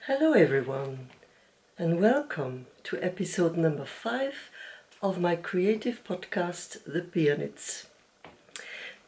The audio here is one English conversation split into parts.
Hello everyone, and welcome to episode number 5 of my creative podcast, The PiaKnits.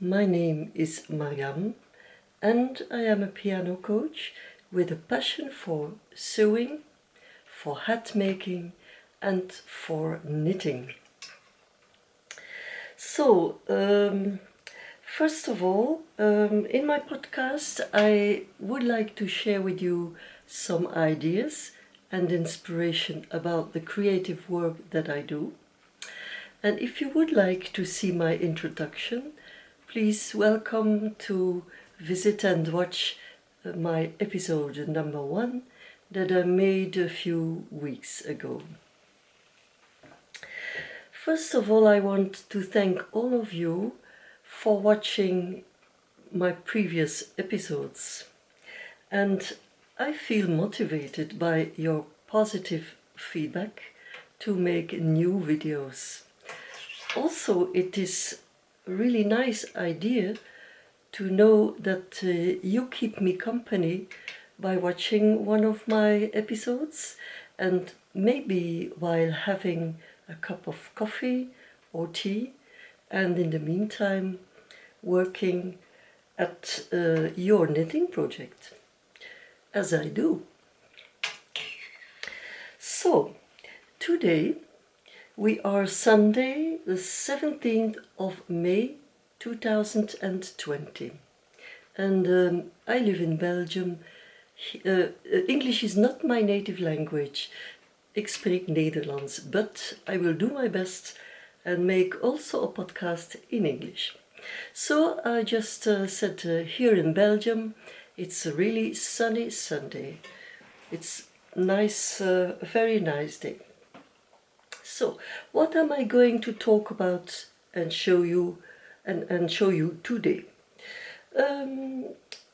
My name is Mariam, and I am a piano coach with a passion for sewing, for hat making, and for knitting. So, first of all, in my podcast, I would like to share with you some ideas and inspiration about the creative work that I do. And if you would like to see my introduction, please welcome to visit and watch my episode number 1 that I made a few weeks ago. First of all, I want to thank all of you for watching my previous episodes, and I feel motivated by your positive feedback to make new videos. Also, it is a really nice idea to know that you keep me company by watching one of my episodes, and maybe while having a cup of coffee or tea, and in the meantime working at your knitting project, as I do. So, today we are Sunday the 17th of May 2020, and I live in Belgium. English is not my native language. Ik spreek Nederlands, but I will do my best and make also a podcast in English. So I just said here in Belgium, it's a really sunny Sunday. It's nice, very nice day. So what am I going to talk about and show you today?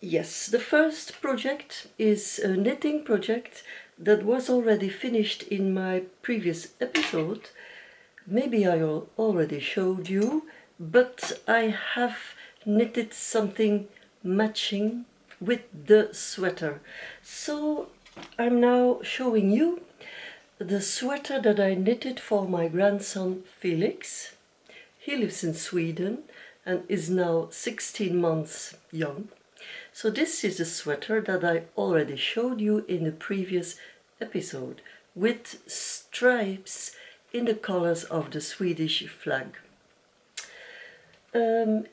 Yes, the first project is a knitting project that was already finished in my previous episode. Maybe I already showed you, but I have knitted something matching with the sweater. So I'm now showing you the sweater that I knitted for my grandson Felix. He lives in Sweden and is now 16 months young. So this is a sweater that I already showed you in the previous episode, with stripes in the colors of the Swedish flag.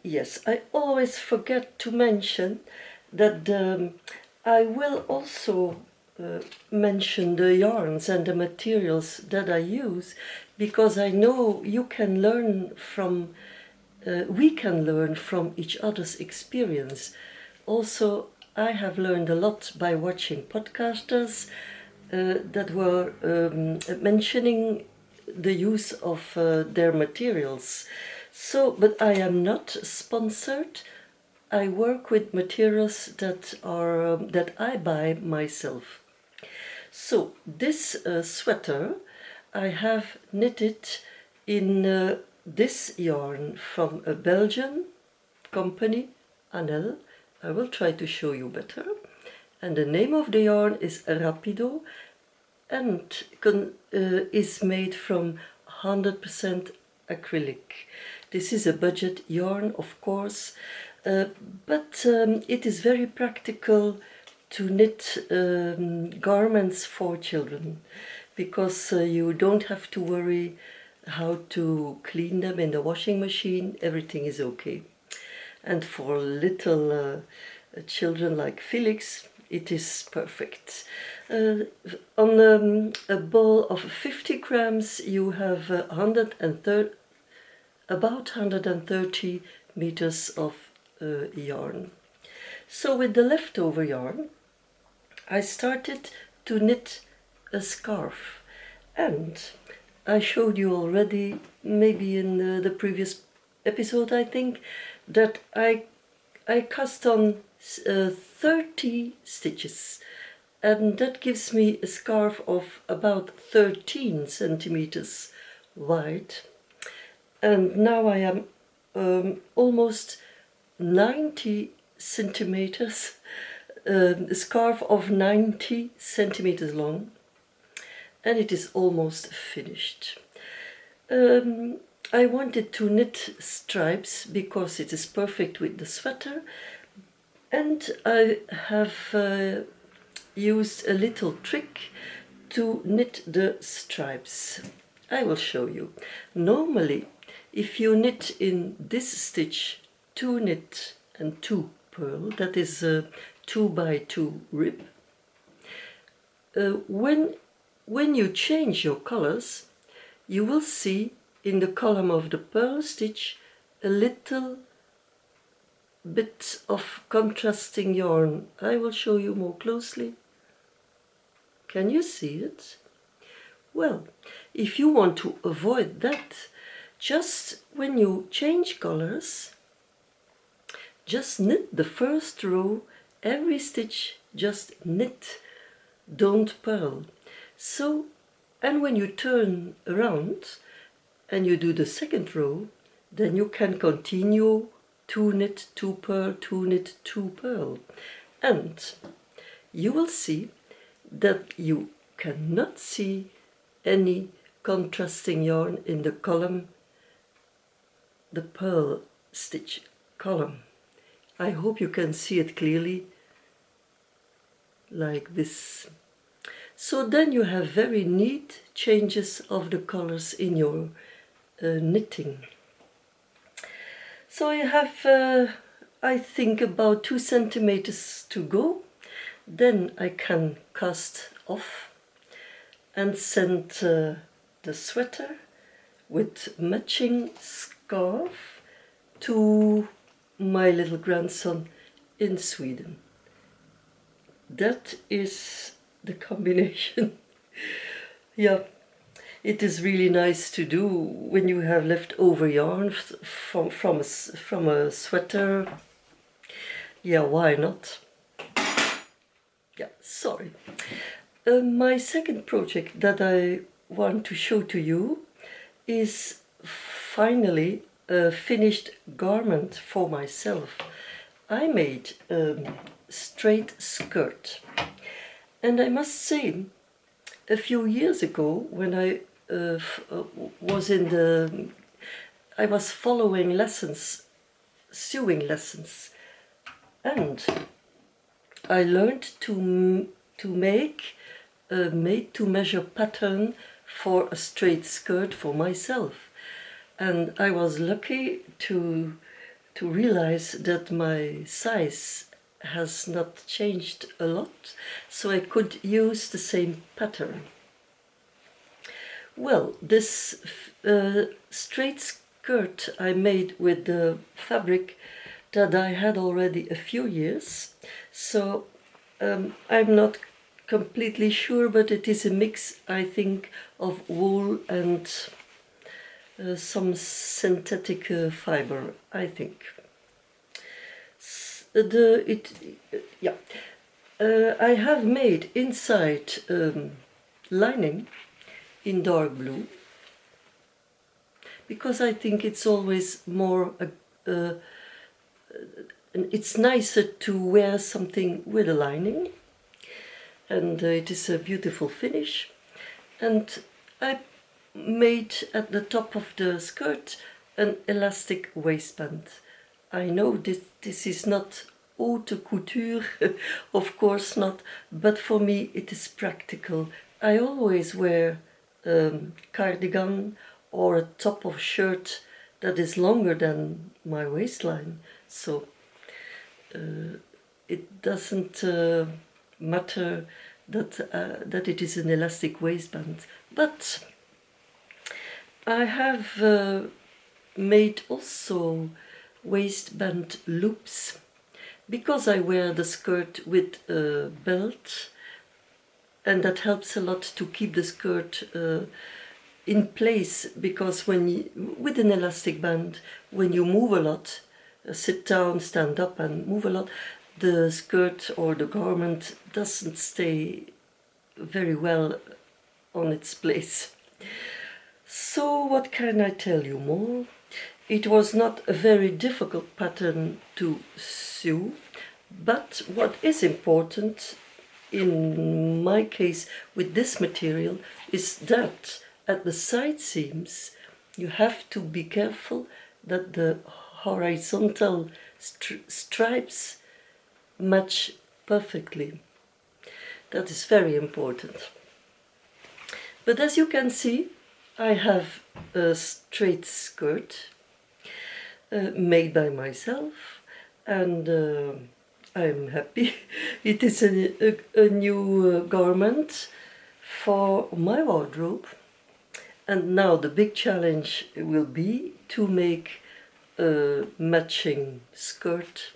Yes, I always forget to mention that I will also mention the yarns and the materials that I use, because I know you can learn from, we can learn from each other's experience. Also, I have learned a lot by watching podcasters that were mentioning the use of their materials. So, but I am not sponsored. I work with materials that are that I buy myself. So this sweater I have knitted in this yarn from a Belgian company, Anel. I will try to show you better. And the name of the yarn is Rapido, and is made from 100% acrylic. This is a budget yarn, of course, but it is very practical to knit garments for children, because you don't have to worry how to clean them in the washing machine. Everything is okay. And for little children like Felix, it is perfect. On a ball of 50 grams, you have about 130 meters of yarn. So with the leftover yarn, I started to knit a scarf, and I showed you already, maybe in the previous episode, I think, that I cast on 30 stitches, and that gives me a scarf of about 13 centimeters wide. And now I am almost 90 centimeters a scarf of 90 centimeters long, and it is almost finished. I wanted to knit stripes because it is perfect with the sweater, and I have used a little trick to knit the stripes. I will show you. Normally, if you knit in this stitch 2 knit and 2 purl, that is a 2 by 2 rib, when you change your colors, you will see in the column of the purl stitch a little bit of contrasting yarn. I will show you more closely. Can you see it? Well, if you want to avoid that, just when you change colors, just knit the first row, every stitch just knit, don't purl. So, and when you turn around and you do the second row, then you can continue 2 knit, 2 purl, 2 knit, 2 purl. And you will see that you cannot see any contrasting yarn in the column, the purl stitch column. I hope you can see it clearly, like this. So then you have very neat changes of the colors in your knitting. So you have, I think, about 2 centimeters to go. Then I can cast off and send the sweater with matching scarf to my little grandson in Sweden. That is the combination. Yeah, it is really nice to do when you have leftover yarn from a sweater. Yeah, why not? Yeah, sorry. My second project that I want to show to you is finally a finished garment for myself. I made a straight skirt, and I must say, a few years ago when I was following lessons, sewing lessons, and I learned to make a made-to-measure pattern for a straight skirt for myself. And I was lucky to realize that my size has not changed a lot, so I could use the same pattern. Well, this straight skirt I made with the fabric that I had already a few years, so I'm not completely sure, but it is a mix, I think, of wool and some synthetic fiber, I think. I have made inside lining in dark blue, because I think it's always more it's nicer to wear something with a lining, and it is a beautiful finish. And I made at the top of the skirt an elastic waistband. I know this is not haute couture, of course not, but for me it is practical. I always wear a cardigan or a top of shirt that is longer than my waistline, so it doesn't matter that it is an elastic waistband. But I have made also waistband loops, because I wear the skirt with a belt, and that helps a lot to keep the skirt in place, because with an elastic band, when you move a lot, sit down, stand up and move a lot, the skirt or the garment doesn't stay very well on its place. So what can I tell you more? It was not a very difficult pattern to sew, But what is important in my case with this material is that at the side seams you have to be careful that the horizontal stripes match perfectly. That is very important. But as you can see, I have a straight skirt made by myself, and I'm happy. It is a new garment for my wardrobe, and now the big challenge will be to make a matching skirt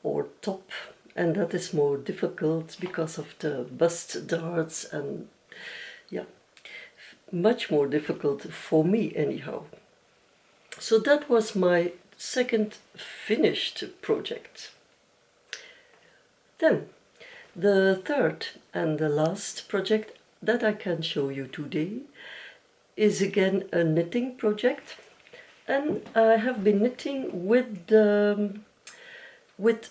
or top, and that is more difficult because of the bust darts, and yeah, much more difficult for me anyhow. So that was my second finished project. Then the third and the last project that I can show you today is again a knitting project, and I have been knitting with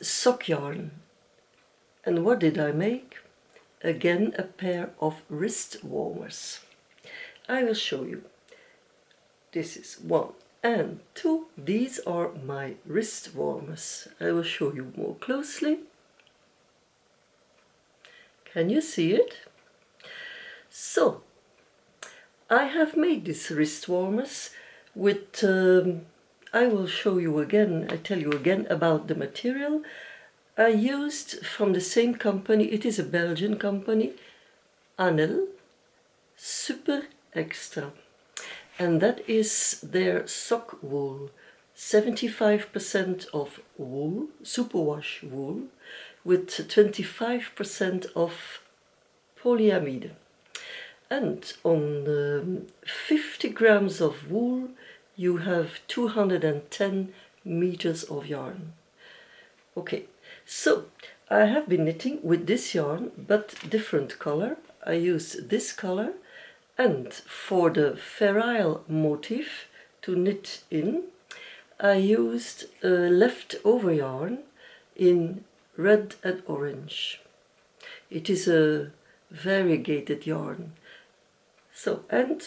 sock yarn. And what did I make? Again a pair of wrist warmers. I will show you. This is one and two. These are my wrist warmers. I will show you more closely. Can you see it? So, I have made these wrist warmers with, I will show you again, I tell you again about the material. I used from the same company, it is a Belgian company, Anel Super Extra. And that is their sock wool, 75% of wool, superwash wool, with 25% of polyamide. And on 50 grams of wool, you have 210 meters of yarn. Okay, so I have been knitting with this yarn, but different color. I used this color, and for the ferile motif to knit in, I used leftover yarn in red and orange. It is a variegated yarn. So, and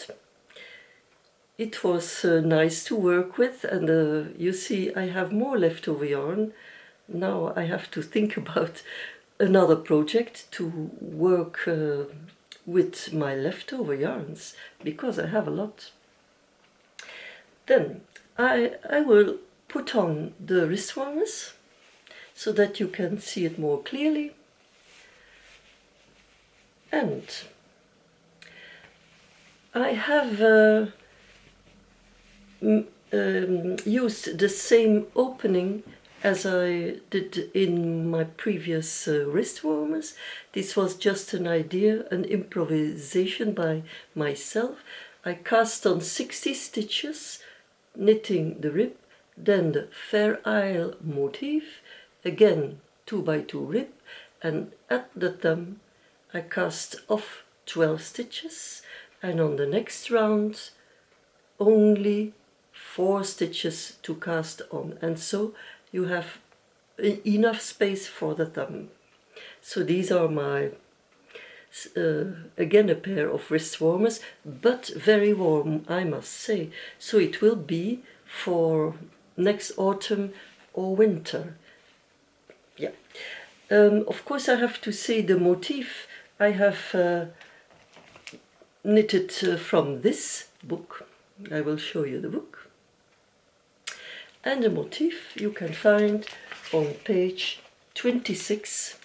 it was nice to work with, and you see I have more leftover yarn. Now I have to think about another project to work with my leftover yarns, because I have a lot. Then I will put on the wrist warmers so that you can see it more clearly. And I have used the same opening as I did in my previous wrist warmers. This was just an idea, an improvisation by myself. I cast on 60 stitches, knitting the rib, then the Fair Isle motif, again 2 by 2 rib, and at the thumb I cast off 12 stitches, and on the next round only 4 stitches to cast on, and so you have enough space for the thumb. So these are my again a pair of wrist warmers, but very warm, I must say. So it will be for next autumn or winter. Yeah. Of course I have to say the motif I have knitted from this book. I will show you the book. And the motif you can find on page 26,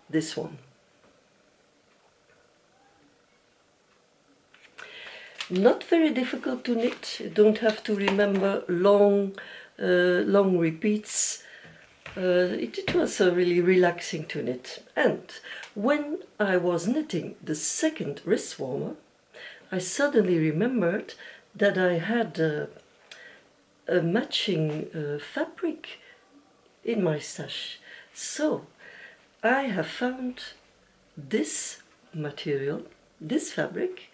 this one. Not very difficult to knit. You don't have to remember long repeats. It was really relaxing to knit. And when I was knitting the second wrist warmer, I suddenly remembered that I had a matching fabric in my stash. So I have found this material, this fabric,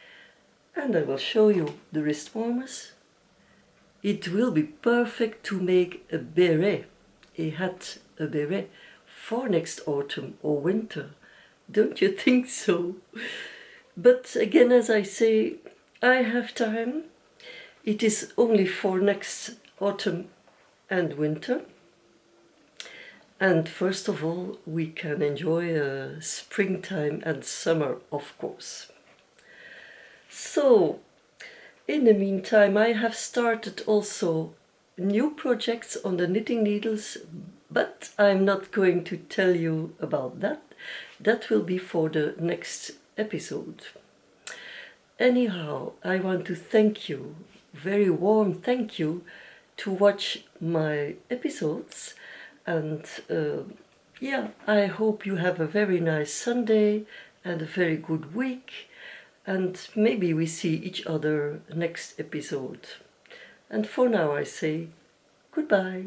and I will show you the wrist warmers. it will be perfect to make a beret, a hat, a beret, for next autumn or winter. Don't you think so? But again, as I say, I have time. It is only for next autumn and winter. And first of all, we can enjoy springtime and summer, of course. So, in the meantime, I have started also new projects on the knitting needles, but I'm not going to tell you about that. That will be for the next episode. Anyhow, I want to thank you, very warm thank you, to watch my episodes. And yeah, I hope you have a very nice Sunday and a very good week. And maybe we see each other next episode. And for now I say goodbye.